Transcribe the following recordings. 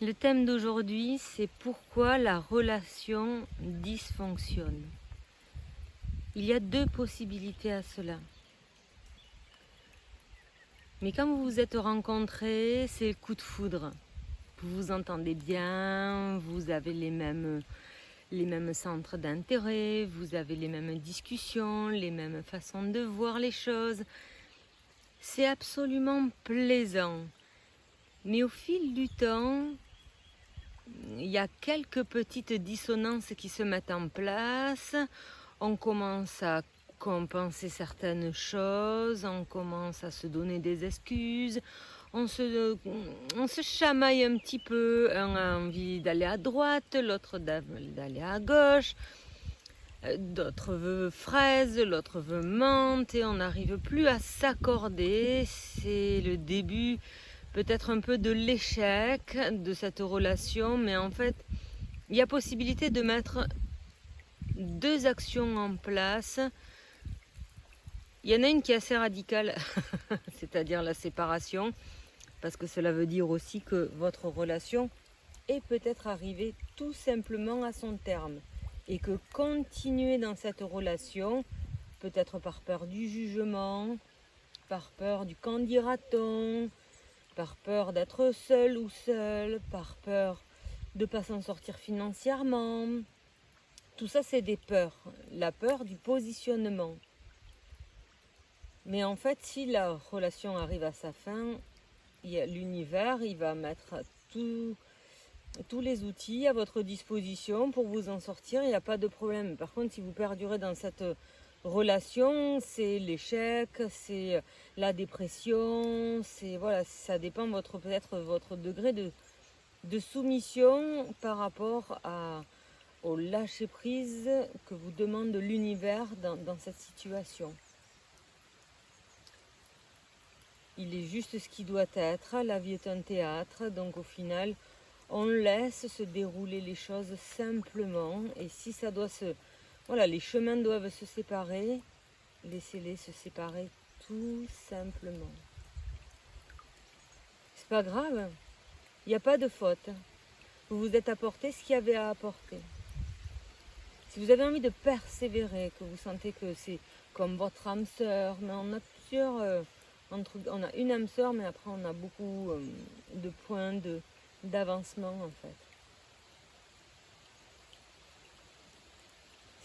Le thème d'aujourd'hui, c'est pourquoi la relation dysfonctionne. Il y a deux possibilités à cela. Mais quand vous vous êtes rencontrés, c'est le coup de foudre. Vous vous entendez bien, vous avez les mêmes centres d'intérêt, vous avez les mêmes discussions, les mêmes façons de voir les choses. C'est absolument plaisant. Mais au fil du temps, il y a quelques petites dissonances qui se mettent en place. On commence à compenser certaines choses, on commence à se donner des excuses, on se chamaille un petit peu. Un a envie d'aller à droite, l'autre d'aller à gauche, d'autres veut fraise, l'autre veut menthe, et on n'arrive plus à s'accorder. C'est le début peut-être un peu de l'échec de cette relation, mais en fait, il y a possibilité de mettre deux actions en place. Il y en a une qui est assez radicale, c'est-à-dire la séparation, parce que cela veut dire aussi que votre relation est peut-être arrivée tout simplement à son terme, et que continuer dans cette relation, peut-être par peur du jugement, par peur du qu'en dira-t-on, par peur d'être seul ou seule, par peur de ne pas s'en sortir financièrement. Tout ça, c'est des peurs. La peur du positionnement. Mais en fait, si la relation arrive à sa fin, l'univers, il va mettre tous les outils à votre disposition pour vous en sortir. Il n'y a pas de problème. Par contre, si vous perdurez dans cette relation, c'est l'échec, c'est la dépression, voilà, ça dépend peut-être votre degré de soumission par rapport au lâcher prise que vous demande l'univers dans cette situation. Il est juste ce qui doit être. La vie est un théâtre, donc au final, on laisse se dérouler les choses simplement. Et si ça doit voilà, les chemins doivent se séparer, laissez-les se séparer tout simplement. C'est pas grave, il n'y a pas de faute. Vous vous êtes apporté ce qu'il y avait à apporter. Si vous avez envie de persévérer, que vous sentez que c'est comme votre âme sœur, mais on a plusieurs, on a une âme sœur, mais après on a beaucoup de points d'avancement en fait.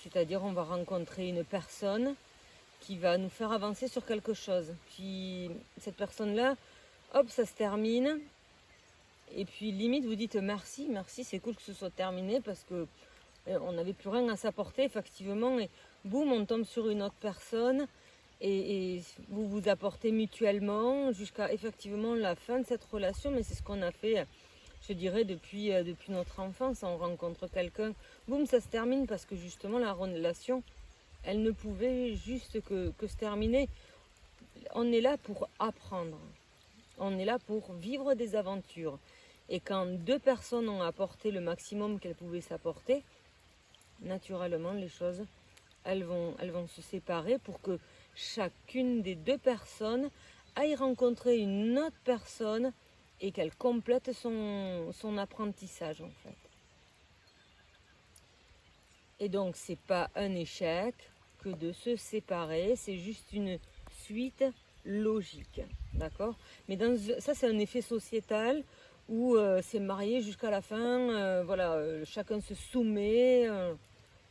C'est-à-dire on va rencontrer une personne qui va nous faire avancer sur quelque chose. Puis cette personne-là, hop, ça se termine. Et puis limite vous dites merci, c'est cool que ce soit terminé parce que on n'avait plus rien à s'apporter effectivement. Et boum, on tombe sur une autre personne et vous vous apportez mutuellement jusqu'à effectivement la fin de cette relation. Mais c'est ce qu'on a fait, je dirais, depuis notre enfance. On rencontre quelqu'un, boum, ça se termine parce que justement la relation, elle ne pouvait juste que se terminer. On est là pour apprendre. On est là pour vivre des aventures. Et quand deux personnes ont apporté le maximum qu'elles pouvaient s'apporter, naturellement, les choses, elles vont se séparer pour que chacune des deux personnes aille rencontrer une autre personne et qu'elle complète son apprentissage, en fait. Et donc, c'est pas un échec que de se séparer, c'est juste une suite logique, d'accord? Mais ça, c'est un effet sociétal où c'est marié jusqu'à la fin, voilà, chacun se soumet.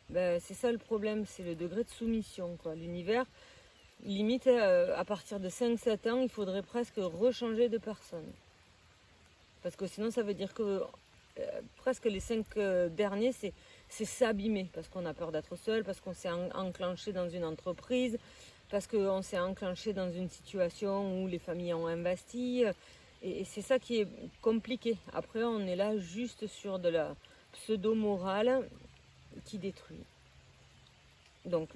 C'est ça le problème, c'est le degré de soumission, quoi. L'univers, limite, à partir de 5-7 ans, il faudrait presque rechanger de personne. Parce que sinon, ça veut dire que presque les 5 derniers, c'est s'abîmer. Parce qu'on a peur d'être seul, parce qu'on s'est enclenché dans une entreprise, parce qu'on s'est enclenché dans une situation où les familles ont investi. Et c'est ça qui est compliqué. Après, on est là juste sur de la pseudo-morale qui détruit. Donc,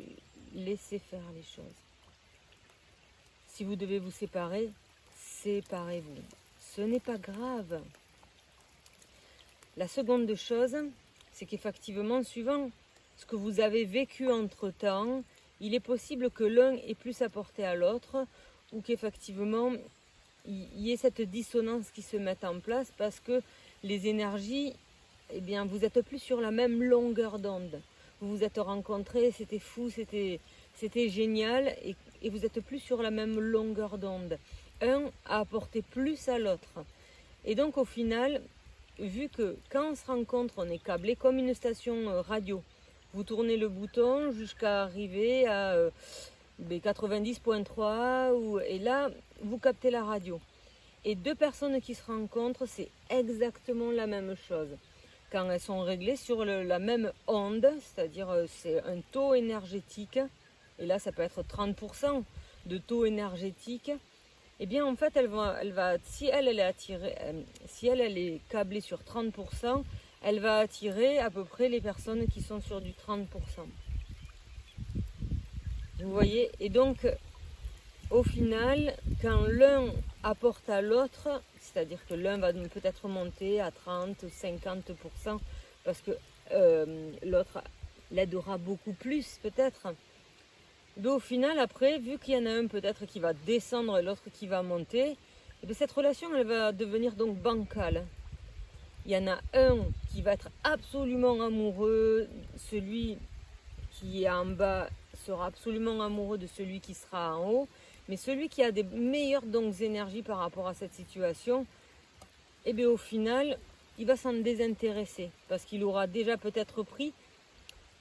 laissez faire les choses. Si vous devez vous séparer, séparez-vous. Ce n'est pas grave. La seconde chose, c'est qu'effectivement, suivant ce que vous avez vécu entre-temps, il est possible que l'un ait plus apporté à l'autre ou qu'effectivement, il y ait cette dissonance qui se mette en place parce que les énergies, eh bien, vous n'êtes plus sur la même longueur d'onde. Vous vous êtes rencontrés, c'était fou, c'était génial, et vous n'êtes plus sur la même longueur d'onde. Un a apporté plus à l'autre. Et donc au final, vu que quand on se rencontre, on est câblé comme une station radio. Vous tournez le bouton jusqu'à arriver à 90.3 et là, vous captez la radio. Et deux personnes qui se rencontrent, c'est exactement la même chose. Quand elles sont réglées sur la même onde, c'est-à-dire c'est un taux énergétique, et là ça peut être 30% de taux énergétique, eh bien en fait si elle est attirée, si elle est câblée sur 30%, elle va attirer à peu près les personnes qui sont sur du 30%. Vous voyez, et donc au final, quand l'un apporte à l'autre, c'est-à-dire que l'un va peut-être monter à 30, 50%, parce que l'autre l'aidera beaucoup plus peut-être. Mais au final, après, vu qu'il y en a un peut-être qui va descendre et l'autre qui va monter, et bien cette relation elle va devenir donc bancale. Il y en a un qui va être absolument amoureux, celui qui est en bas sera absolument amoureux de celui qui sera en haut, mais celui qui a des meilleures donc énergies par rapport à cette situation, et bien au final, il va s'en désintéresser parce qu'il aura déjà peut-être pris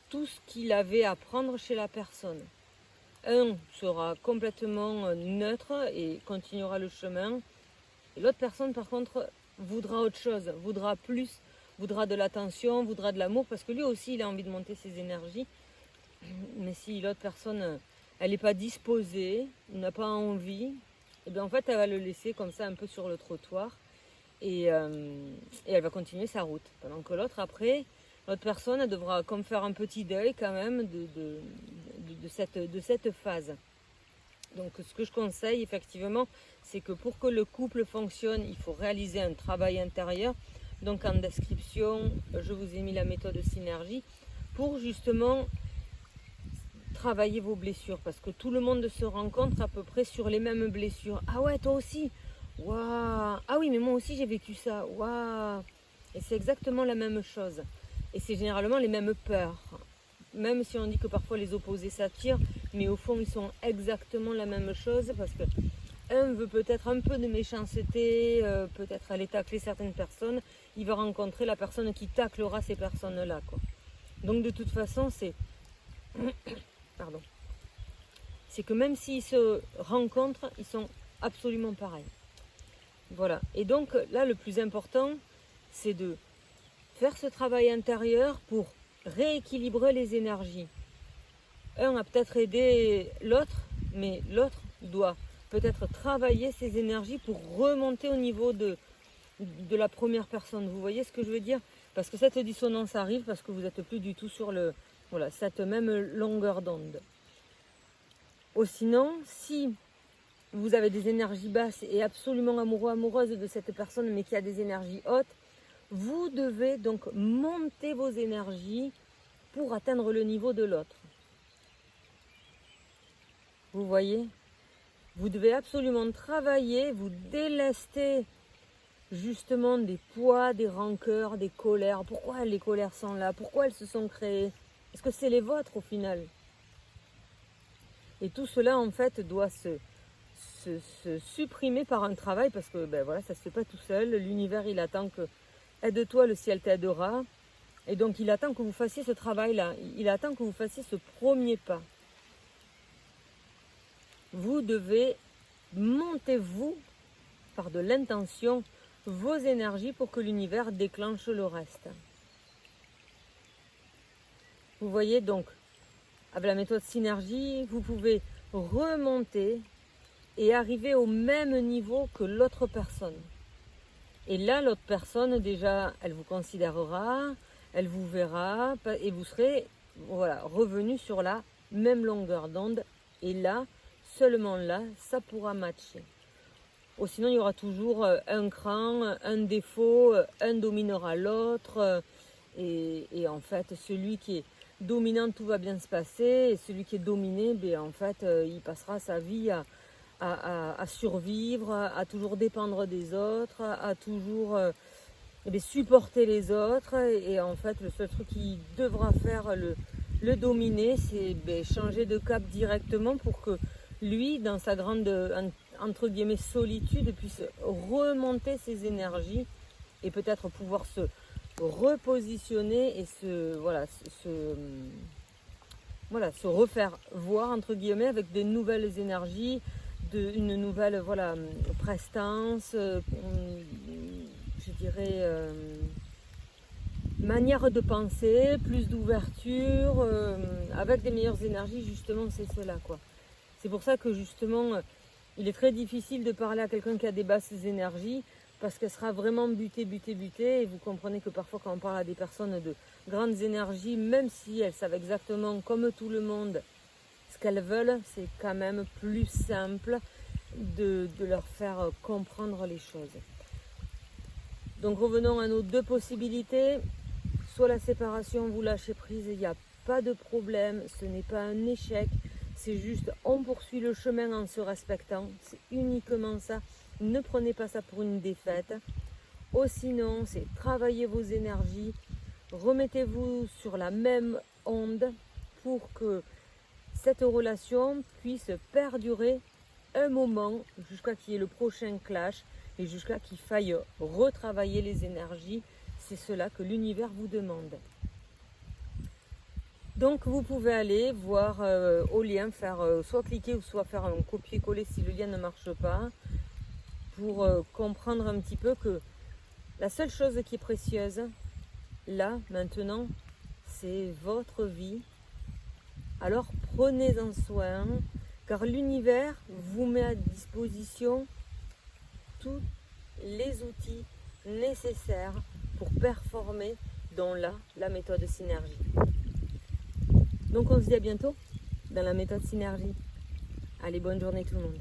tout ce qu'il avait à prendre chez la personne. Un sera complètement neutre et continuera le chemin, et l'autre personne par contre voudra autre chose, voudra plus, voudra de l'attention, voudra de l'amour, parce que lui aussi il a envie de monter ses énergies. Mais si l'autre personne, elle n'est pas disposée, n'a pas envie, et bien en fait elle va le laisser comme ça un peu sur le trottoir et elle va continuer sa route. Pendant que l'autre personne elle devra comme faire un petit deuil quand même de cette phase. Donc ce que je conseille effectivement, c'est que pour que le couple fonctionne, il faut réaliser un travail intérieur. Donc en description, je vous ai mis la méthode synergie pour justement travailler vos blessures, parce que tout le monde se rencontre à peu près sur les mêmes blessures. Ah ouais, toi aussi? Waouh! Ah oui, mais moi aussi j'ai vécu ça. Waouh! Et c'est exactement la même chose. Et c'est généralement les mêmes peurs. Même si on dit que parfois les opposés s'attirent, mais au fond ils sont exactement la même chose, parce que un veut peut-être un peu de méchanceté, peut-être aller tacler certaines personnes, il va rencontrer la personne qui taclera ces personnes-là, quoi. Donc de toute façon, Pardon. C'est que même s'ils se rencontrent, ils sont absolument pareils. Voilà. Et donc là, le plus important, c'est de faire ce travail intérieur pour rééquilibrer les énergies. Un a peut-être aidé l'autre, mais l'autre doit peut-être travailler ses énergies pour remonter au niveau de la première personne. Vous voyez ce que je veux dire? Parce que cette dissonance arrive parce que vous n'êtes plus du tout sur cette même longueur d'onde. Ou sinon, si vous avez des énergies basses et absolument amoureux, amoureuse de cette personne, mais qui a des énergies hautes, vous devez donc monter vos énergies pour atteindre le niveau de l'autre. Vous voyez? Vous devez absolument travailler, vous délester justement des poids, des rancœurs, des colères. Pourquoi les colères sont là? Pourquoi elles se sont créées? Est-ce que c'est les vôtres au final? Et tout cela en fait doit se supprimer par un travail, parce que ça ne se fait pas tout seul. L'univers il attend que aide-toi, le ciel t'aidera. Et donc il attend que vous fassiez ce travail-là. Il attend que vous fassiez ce premier pas. Vous devez monter vous par de l'intention vos énergies pour que l'univers déclenche le reste. Vous voyez donc, avec la méthode synergie, vous pouvez remonter et arriver au même niveau que l'autre personne. Et là, l'autre personne, déjà, elle vous considérera, elle vous verra, et vous serez revenu sur la même longueur d'onde. Et là, seulement là, ça pourra matcher. Ou sinon, il y aura toujours un cran, un défaut, un dominera l'autre. Et en fait, celui qui est dominant, tout va bien se passer. Et celui qui est dominé, en fait, il passera sa vie à survivre, à toujours dépendre des autres, à toujours supporter les autres. Et en fait, le seul truc qui devra faire le dominer, c'est changer de cap directement pour que lui, dans sa grande, entre guillemets, solitude, puisse remonter ses énergies et peut-être pouvoir se repositionner et se refaire voir, entre guillemets, avec de nouvelles énergies, une nouvelle prestance, je dirais manière de penser, plus d'ouverture, avec des meilleures énergies. Justement, c'est cela, quoi. C'est pour ça que justement il est très difficile de parler à quelqu'un qui a des basses énergies, parce qu'elle sera vraiment butée. Et vous comprenez que parfois quand on parle à des personnes de grandes énergies, même si elles savent exactement, comme tout le monde, ce qu'elles veulent, c'est quand même plus simple de leur faire comprendre les choses. Donc revenons à nos deux possibilités. Soit la séparation, vous lâchez prise, il n'y a pas de problème, ce n'est pas un échec, c'est juste on poursuit le chemin en se respectant, c'est uniquement ça. Ne prenez pas ça pour une défaite. Ou sinon, c'est travailler vos énergies, remettez-vous sur la même onde pour que cette relation puisse perdurer un moment jusqu'à qu'il y ait le prochain clash et jusqu'à qu'il faille retravailler les énergies. C'est cela que l'univers vous demande. Donc vous pouvez aller voir au lien, faire soit cliquer ou soit faire un copier-coller si le lien ne marche pas, pour comprendre un petit peu que la seule chose qui est précieuse, là, maintenant, c'est votre vie. Alors prenez-en soin, car l'univers vous met à disposition tous les outils nécessaires pour performer dans la méthode synergie. Donc on se dit à bientôt dans la méthode synergie. Allez, bonne journée tout le monde.